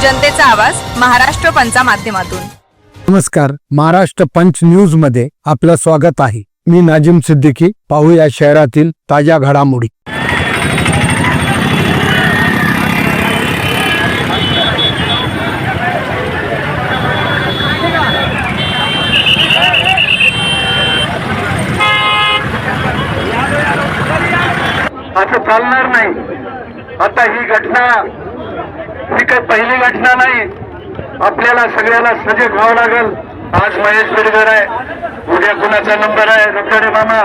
जनतेचा आवाज महाराष्ट्र पंचा माध्यमातून। नमस्कार, महाराष्ट्र पंच न्यूज मध्ये आपलं स्वागत आहे। मी नाजिम सिद्दीकी। पाहूया शहरातील ताज्या घडामोडी। असं चालणार नाही। आता ही घटना ही काही पहिली घटना नाही। आपल्याला सगळ्याला सजग व्हावं लागेल। आज महेश बिडकर आहे, उद्या कुणाचा नंबर आहे, रखडे मामा।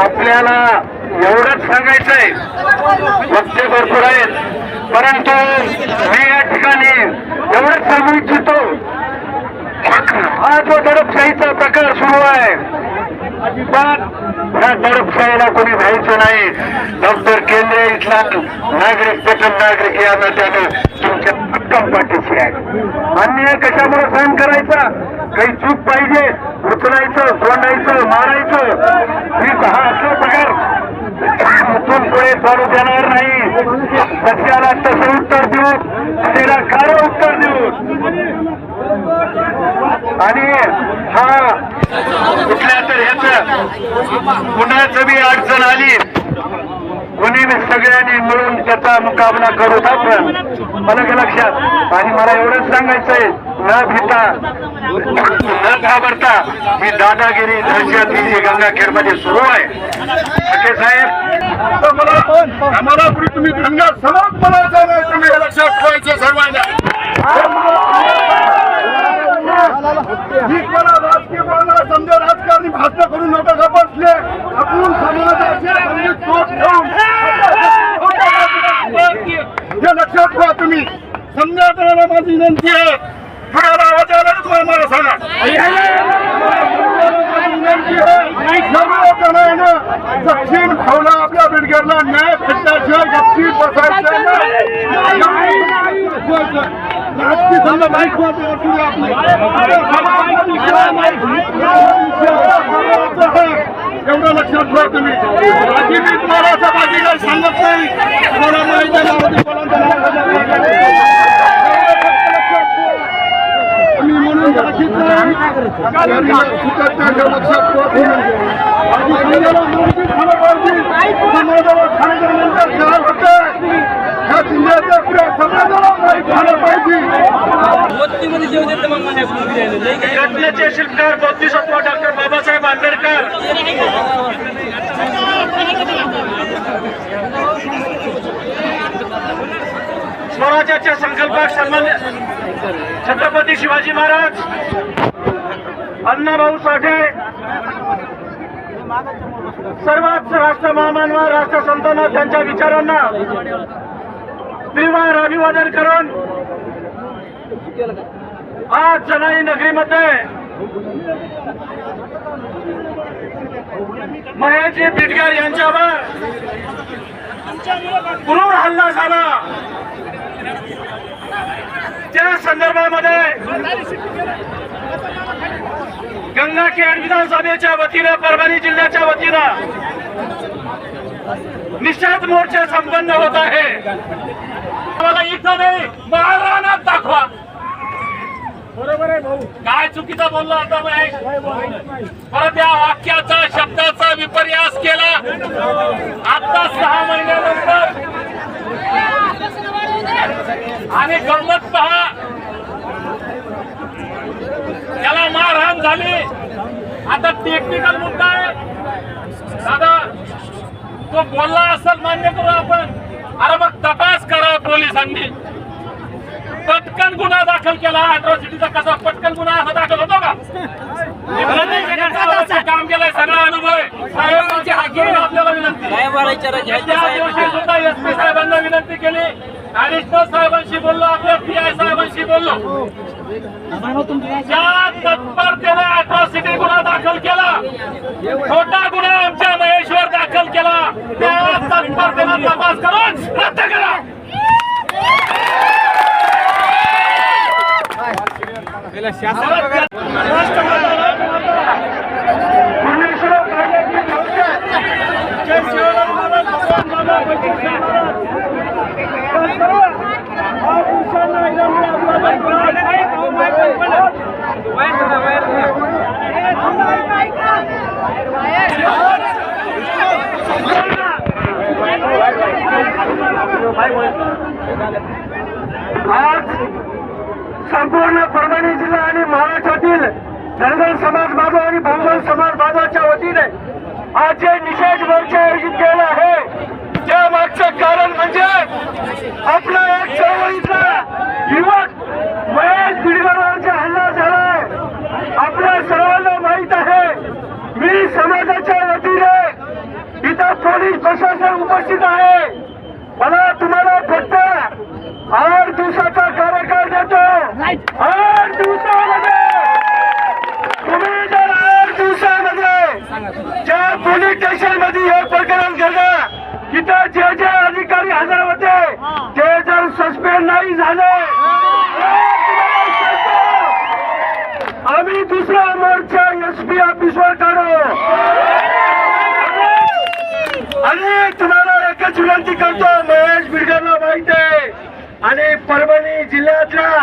आपल्याला एवढंच सांगायचंय, वक्ते भरपूर आहेत, परंतु मी या ठिकाणी एवढंच सांगू इच्छितो, हा जो दडपशाहीचा प्रकार सुरू आहे, ह्या दडपशाहीला कोणी व्हायचं नाही। डॉक्टर केंद्रे इथला नागरिक प्रथम नागरिक या नात्यानं तुमच्या भक्कम पाठीशी आहे। अन्याय कशामुळे सहन करायचा? काही चूक पाहिजे, उचलायचं, तोंडायचं, मारायचं, हा असला प्रकार इथून पुढे चालू देणार नाही। सत्याला तसं उत्तर देऊ, त्याला खरं उत्तर देऊ। आणि हा कुठल्या तर ह्याच कुणाचं बी अडचण आली, कोणी बी सगळ्यांनी मिळून त्याचा मुकाबला करूत आपण, मला लक्षात। आणि मला एवढंच सांगायचंय, न भीता न घाबरता ही दादागिरी दहशतगिरी गंगाखेड मध्ये सुरू आहे। साहेब आम्हाला तुम्ही गंगा समाज बनायचं नाही, तुम्ही लक्षात ठेवायचं सर्वांना। राजकीय बोलणार समजा, राजकारणी भाषण करून नका का बसले, आपण समाजाचे हे लक्षात ठेवा तुम्ही। समजा करायला माझी विनंती आहे, पुढाला आवाज आला तुम्हाला मला सांगा। दक्षिण भावना आपल्या बिडगरला न्याय भेटल्याशिवाय गप्पी बसायचं राजकीय समजा माहीत एवढं लक्षात ठेवा तुम्ही। बाकी मी तुम्हाला असं बाकी काही सांगत नाही, तुम्हाला माहिती मी म्हणून लक्षात घटनेचे शिल्पकार बोधिसत्व डॉक्टर बाबासाहेब आंबेडकर स्वराज्याच्या संकल्पात सन्मान्य छत्रपती शिवाजी महाराज, अण्णाभाऊ साठे, सर्वच राष्ट्र महामानव राष्ट्रसंतांना त्यांच्या विचारांना तीव्र अभिवादन करून आज जनाई नगरीमध्ये महेशजी बिडकर यांच्यावर क्रूर हल्ला झाला, त्या संदर्भामध्ये गंगाखेड विधानसभेच्या वतीनं, परभणी जिल्ह्याच्या वतीनं निषेध मोर्चा संपन्न होत आहे। मला इथं नाही, महाराणात दाखवा। बरोबर आहे भाऊ, काय चुकीचा बोलला आता महेश? परत या वाक्याचा शब्दाचा विपर्यास केला। आता 6 महिन्यानंतर आणि गंमत पहा, त्याला मारहाण झाली। आता टेक्निकल मुद्दा आहे दादा, तो बोलला असेल मान्य करू आपण, अरे मग तपास करा पोलिसांनी, पटकन गुन्हा दाखल केला। अॅट्रॉसिटीचा कसा पटकन गुन्हा असा दाखल होतो का? काम केलंय, सगळा अनुभव आहे। साहेबांची हाकेरी आपल्याला विनंती, त्या दिवशी सुद्धा SP साहेबांना विनंती केली, ऍडिशनल साहेबांशी बोललो, आपल्या PI साहेबांशी बोललो, ज्या तत्परतेने अॅट्रॉसिटी गुन्हा दाखल केला, छोटा गुन्हा आमच्या महेशवर दाखल केला, त्या तत्परतेने तपास करून रद्द करा। आज संपूर्ण परभणी जिल्हा आणि महाराष्ट्रातील धनगर समाज बांधव आणि बहुजन समाज बांधवाच्या वतीने आज जे निषेध मोर्चा आयोजित केला आहे त्या मागचं कारण म्हणजे आपला एक चळवळीतला युवक महेश बिडकरवरचा हल्ला झालाय. आपल्या सर्वांना माहित आहे. मी समाजाच्या वतीने इथं पोलीस प्रशासन उपस्थित आहे. मला तुम्हाला फक्त 8 दिवसाचा कार्यकाळ देतो. 8 दिवसामध्ये तुम्ही जर 8 दिवसामध्ये ज्या पोलीस स्टेशन मध्ये हे प्रकरण घडलं तिथं जे अधिकारी हजर होते ते जर सस्पेंड नाही झाले आम्ही दुसरा मोर्चा SP ऑफिसवर काढू. आणि तुम्हाला एकच विनंती करतो. महेश बिडकरला माहित आहे आणि परभणी जिल्ह्यातल्या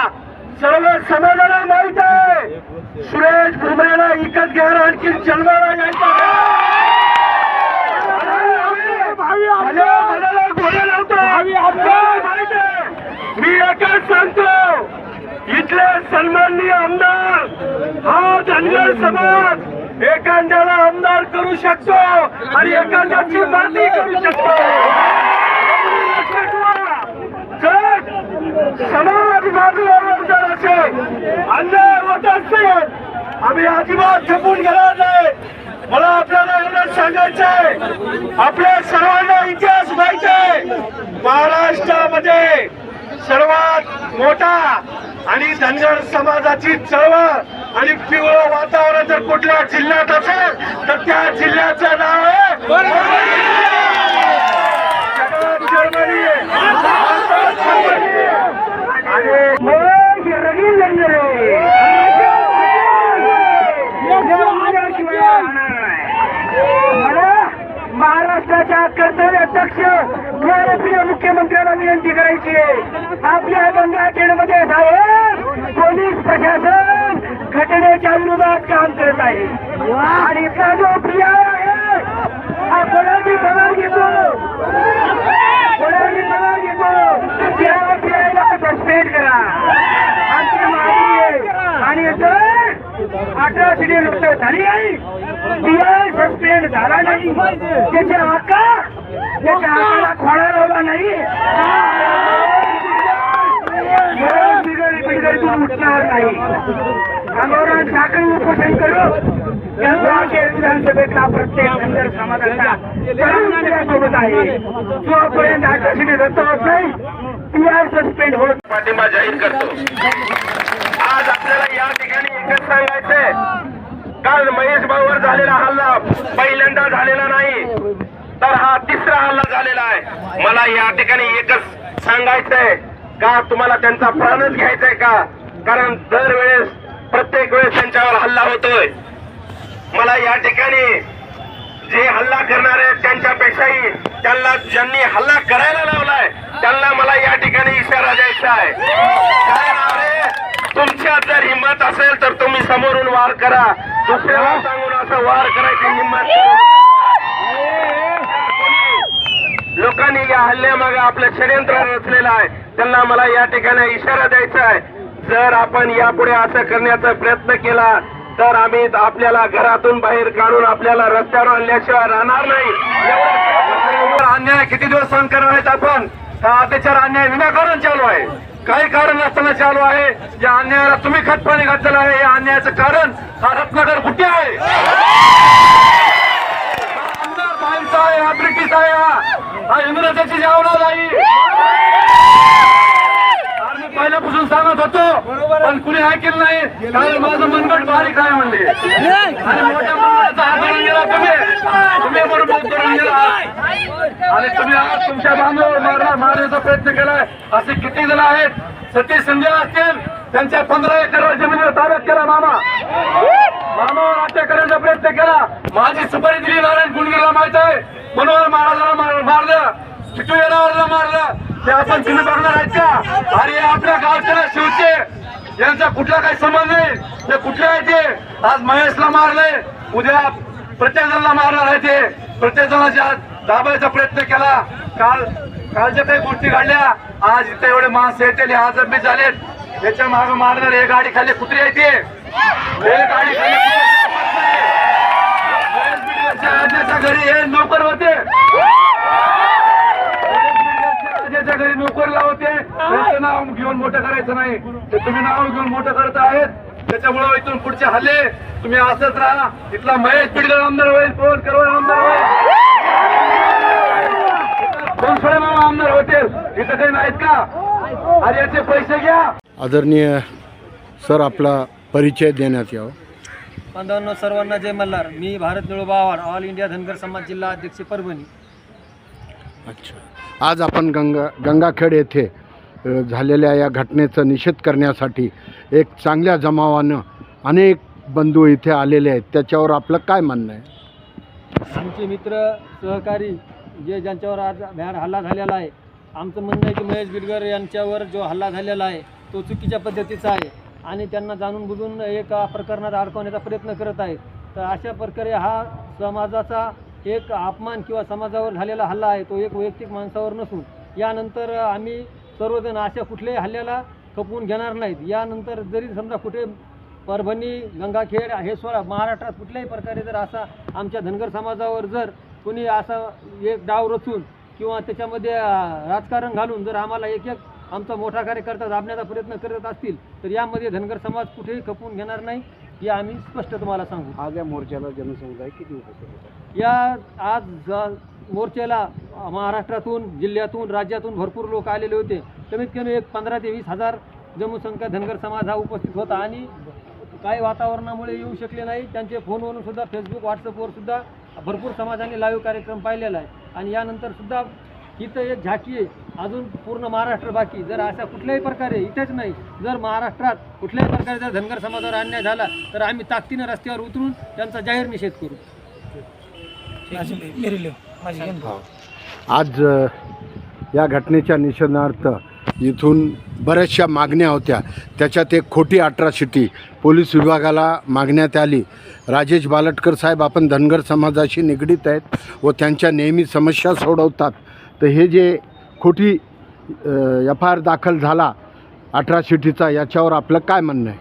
सर्व समाजाला माहित आहे. सुरेश भुमरेला इकत घ्यायला आणखी जन्माला यायचं माहित आहे. मी एकच सांगतो इथले सन्माननीय आमदार हा धनगर समाज एखाद्याला आमदार करू शकतो आणि एखाद्याची माती करू शकतो. जर समाज बाजूवर जर असे अन्याय होत असेल आम्ही अजिबात झोपून घेणार नाही. मला आपल्याला एवढंच सांगायचं आहे. आपल्या सर्वांना इतिहास माहित आहे. महाराष्ट्रामध्ये सर्वात मोठा आणि धनगर समाजाची चळवळ आणि पिवळं वातावरण जर कुठल्या जिल्ह्यात असेल तर त्या जिल्ह्याचं नाव आहे जर्मनी. महाराष्ट्राच्या कर्तव्य अध्यक्ष प्रिय मुख्यमंत्र्यांना विनंती करायची आहे. आपल्या बंगालमध्ये साहेब पोलीस प्रशासन घटनेच्या विरोधात काम करत आहे आणि इथला जो प्रिय आहे हा कोणाची पगार घेतो त्या प्रियाला सस्पेंड करा आमची मागणी आहे. आणि जर 18 नुकतं झाली आहे पीआय सस्पेंड झाला नाही त्याच्या हाताला खोडा लावला नाही तू उठणार नाही. आंदोलन साखळी उपोषण करू विधानसभेतला प्रत्येक धनगर समाजाचा सोबत आहे. जोपर्यंत 18 रद्द होत नाही पीआय सस्पेंड होत पाठिंबा जाहीर करतो. आज आपल्याला या ठिकाणी एकच सांगायचंय काल महेश भाऊवर झालेला हल्ला पहिल्यांदा झालेला नाही तर हा तिसरा हल्ला झालेला आहे. मला या ठिकाणी एकच सांगायचंय का तुम्हाला त्यांचा प्राणच घ्यायचाय का? कारण दरवेळेस प्रत्येक वेळेस त्यांच्यावर हल्ला होतोय. मला या ठिकाणी जे हल्ला करणार आहेत त्यांच्यापेक्षाही त्यांना ज्यांनी हल्ला करायला लावलाय त्यांना मला या ठिकाणी इशारा द्यायचा आहे. काय नाव आहे? तुमच्यात जर हिंमत असेल तर तुम्ही समोरून वार करा. दुसऱ्याला सांगून असं वार करायची हिंमत लोकांनी या हल्ल्यामागे आपलं षडयंत्र रचलेलं आहे. त्यांना मला या ठिकाणी इशारा द्यायचा आहे. जर आपण यापुढे असं करण्याचा प्रयत्न केला तर आम्ही आपल्याला घरातून बाहेर काढून आपल्याला रस्त्यावर आणल्याशिवाय राहणार नाही. अन्याय किती दिवस सहन करणार आहेत आपण? हा अत्याचार अन्याय विनाकारण चालू आहे. काही कारण नसताना चालू आहे. या अन्यायाला तुम्ही खतपाणी घातलेलं आहे. या अन्यायाचं कारण हा रत्नाकर कुठे आहे? आमदार भाईचा आहे, हा ब्रिटिश आहे, हा इंग्रजाची जावला नाही. मी पहिल्यापासून सांगत होतो पण कुणी ऐकलं नाही. कारण माझं मनगट बारीक आहे म्हणले आणि मोठ्या मनगटाचा हाताला गेला तुम्ही बरोबर करून गेला आणि तुम्ही आज तुमच्या बांधवावर मारण्याचा प्रयत्न केलाय. असे किती जण आहेत? सतीश शिंदे असतील, त्यांच्या 15 एकर जमिनीवर ताब्यात केला मामावर हत्या करण्याचा प्रयत्न केला. माझी सुपारी दिली नारायण गुंडगीला माहित आहे. मनोहर महाराजांना मारलं, किटू येणाऱ्याला मारलं. ते आपण तुम्ही बघणार आहेत का? अरे आपल्या गावच्या शिवचे यांचा कुठला काही संबंध नाही. ते कुठले आहे ते? आज महेशला मारलंय, उद्या प्रत्येक जणांना मारणार आहे. ते प्रत्येक जणांच्या दाबायचा प्रयत्न केला. कालच्या काही गोष्टी घडल्या. आज इथे एवढे माणसं येते, आज जमीन झालेत. त्याच्या मागे मारणार हे गाडी खाली कुत्री आहे. ते गाडी खाली राजाच्या घरी हे नोकर होते, राजाच्या घरी नोकरला होते. त्यांचं नाव घेऊन मोठं करायचं नाही. ते तुम्ही नाव घेऊन मोठं करत आहेत. त्याच्यामुळे इथून पुढचे हल्ले तुम्ही असंच राहा. इथला महेश पिडगळ आमदार होईल, पवन करवळ आमदार होईल, कोणसळे मामा आमदार होतील. इथं काही नाहीत का? अरे याचे पैसे घ्या. आदरणीय सर, आपला परिचय देण्यात यावा. बांधवांनो, सर्वांना जय मल्हार. मी भारत निळोबा आव्हाड, ऑल इंडिया धनगर समाज जिल्हा अध्यक्ष परभणी. अच्छा, आज आपण गंगाखेड येथे झालेल्या या घटनेचा निषेध करण्यासाठी एक चांगल्या जमावानं अनेक बंधू इथे आलेले आहेत. त्याच्यावर आपलं काय म्हणणं आहे? आमचे मित्र सहकारी ज्यांच्यावर आज भ्याड हल्ला झालेला आहे, आमचं म्हणणं आहे की महेश बिडकर यांच्यावर जो हल्ला झालेला आहे तो चुकीच्या पद्धतीचा आहे आणि त्यांना जाणून बुजून एका प्रकरणात अडकवण्याचा प्रयत्न करत आहेत. तर अशा प्रकारे हा समाजाचा एक अपमान किंवा समाजावर झालेला हल्ला आहे, तो एक वैयक्तिक माणसावर नसून यानंतर आम्ही सर्वजण अशा कुठल्याही हल्ल्याला खपवून घेणार नाहीत. यानंतर जरी समजा कुठे परभणी, गंगाखेड हे सोडा, महाराष्ट्रात कुठल्याही प्रकारे जर असा आमच्या धनगर समाजावर जर कोणी असा एक डाव रचून किंवा त्याच्यामध्ये राजकारण घालून जर आम्हाला एक आमचा मोठा कार्यकर्ता दाबण्याचा प्रयत्न करत असतील तर यामध्ये धनगर समाज कुठेही खपवून घेणार नाही, हे आम्ही स्पष्ट तुम्हाला सांगू. आज या मोर्चाला जनसमुदाय किती उपस्थित होता? या आज मोर्चाला महाराष्ट्रातून, जिल्ह्यातून, राज्यातून भरपूर लोक आलेले होते. कमीत कमी एक 15 ते 20,000 जम्मूसंख्या धनगर समाज हा उपस्थित होता आणि काही वातावरणामुळे येऊ शकले नाही. त्यांचे फोनवरून सुद्धा, फेसबुक, व्हॉट्सअपवर सुद्धा भरपूर समाजाने लाईव्ह कार्यक्रम पाहिलेला आहे. आणि यानंतर सुद्धा इथं एक झाकी आहे, अजून पूर्ण महाराष्ट्र बाकी. जर अशा कुठल्याही प्रकारे, इथेच नाही, जर महाराष्ट्रात कुठल्याही प्रकारे जर धनगर समाजावर अन्याय झाला तर आम्ही ताकदीनं रस्त्यावर उतरून त्यांचा जाहीर निषेध करू. आज या घटनेच्या निषेधार्थ इथून बऱ्याचशा मागण्या होत्या. त्याच्यात एक खोटी अट्रॉसिटी पोलीस विभागाला मागण्यात आली. राजेश बालटकर साहेब आपण धनगर समाजाशी निगडीत आहेत व त्यांच्या नेहमी समस्या सोडवतात. तर हे जे खोटी FIR दाखल झाला अट्रॉसिटीचा, याच्यावर आपलं काय म्हणणं आहे?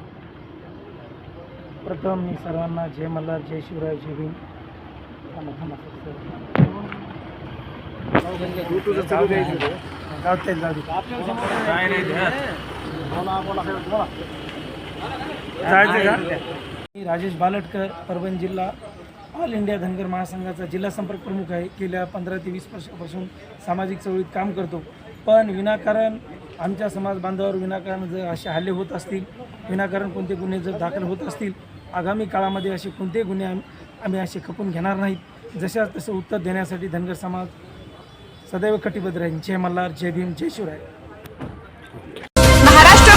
प्रथम मी सर्वांना जय मल्हार, जय शिवराय, जय भीम. मी राजेश बालटकर, परभणी जिल्हा, ऑल इंडिया धनगर महासंघाचा जिल्हा संपर्क प्रमुख आहे. गेल्या 15 ते 20 वर्षापासून सामाजिक चळवळीत काम करतो. पण विनाकारण आमच्या समाज बांधवावर विनाकारण जर असे हल्ले होत असतील, विनाकारण कोणते गुन्हे जर दाखल होत असतील, आगामी काळामध्ये असे कोणते गुन्हे आम्ही असे खपून घेणार नाहीत. जशा तसं उत्तर देण्यासाठी धनगर समाज सदैव कटिबद्ध राहील. जय मल्हार, जय भीम, जय शिवराय. महाराष्ट्र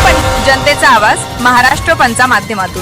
जनतेचा आवाज, महाराष्ट्र पंचा माध्यमातून.